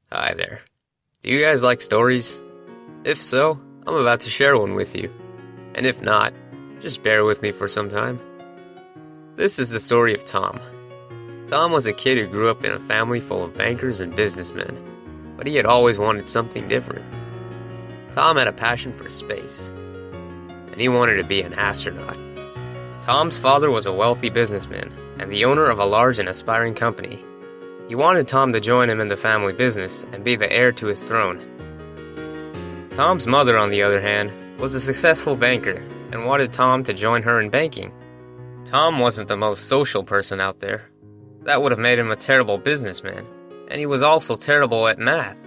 Hi there. Do you guys like stories? If so, I'm about to share one with you. And if not, just bear with me for some time. This is the story of Tom. Tom was a kid who grew up in a family full of bankers and businessmen, but he had always wanted something different. Tom had a passion for space, and he wanted to be an astronaut. Tom's father was a wealthy businessman and the owner of a large and aspiring company. He wanted Tom to join him in the family business and be the heir to his throne. Tom's mother, on the other hand, was a successful banker and wanted Tom to join her in banking. Tom wasn't the most social person out there. That would have made him a terrible businessman, and he was also terrible at math,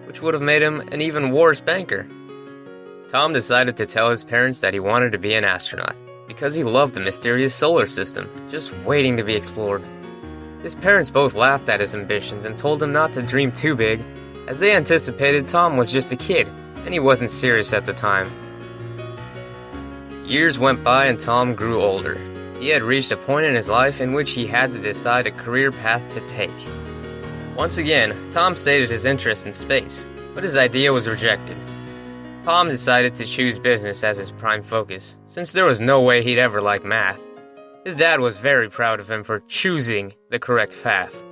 which would have made him an even worse banker. Tom decided to tell his parents that he wanted to be an astronaut, because he loved the mysterious solar system, just waiting to be explored. His parents both laughed at his ambitions and told him not to dream too big, as they anticipated Tom was just a kid, and he wasn't serious at the time. Years went by and Tom grew older. He had reached a point in his life in which he had to decide a career path to take. Once again, Tom stated his interest in space, but his idea was rejected. Tom decided to choose business as his prime focus, since there was no way he'd ever like math. His dad was very proud of him for choosing the correct path.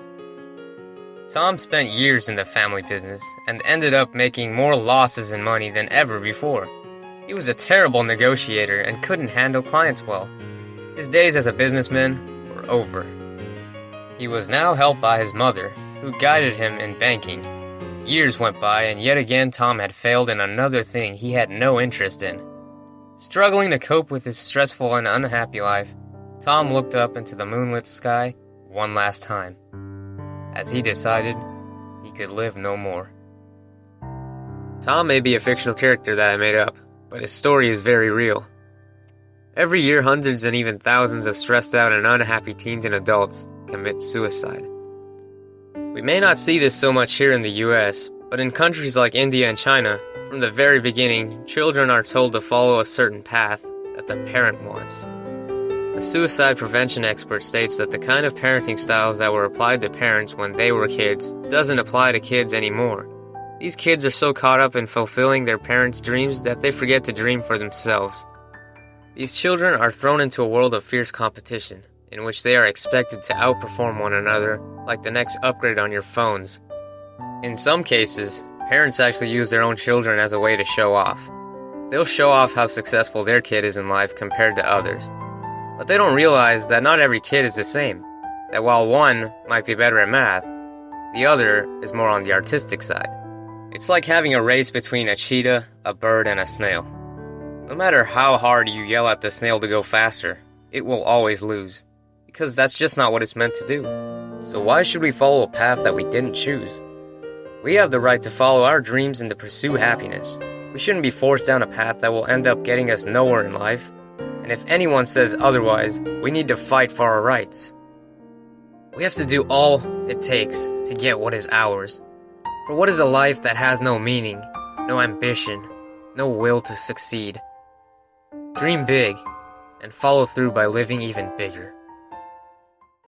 Tom spent years in the family business and ended up making more losses in money than ever before. He was a terrible negotiator and couldn't handle clients well. His days as a businessman were over. He was now helped by his mother, who guided him in banking. Years went by and yet again Tom had failed in another thing he had no interest in. Struggling to cope with his stressful and unhappy life, Tom looked up into the moonlit sky one last time, as he decided he could live no more. Tom may be a fictional character that I made up, but his story is very real. Every year, hundreds and even thousands of stressed out and unhappy teens and adults commit suicide. We may not see this so much here in the US, but in countries like India and China, from the very beginning, children are told to follow a certain path that the parent wants. A suicide prevention expert states that the kind of parenting styles that were applied to parents when they were kids doesn't apply to kids anymore. These kids are so caught up in fulfilling their parents' dreams that they forget to dream for themselves. These children are thrown into a world of fierce competition, in which they are expected to outperform one another like the next upgrade on your phones. In some cases, parents actually use their own children as a way to show off. They'll show off how successful their kid is in life compared to others. But they don't realize that not every kid is the same, that while one might be better at math, the other is more on the artistic side. It's like having a race between a cheetah, a bird, and a snail. No matter how hard you yell at the snail to go faster, it will always lose, because that's just not what it's meant to do. So why should we follow a path that we didn't choose? We have the right to follow our dreams and to pursue happiness. We shouldn't be forced down a path that will end up getting us nowhere in life. And if anyone says otherwise, we need to fight for our rights. We have to do all it takes to get what is ours. For what is a life that has no meaning, no ambition, no will to succeed? Dream big, and follow through by living even bigger.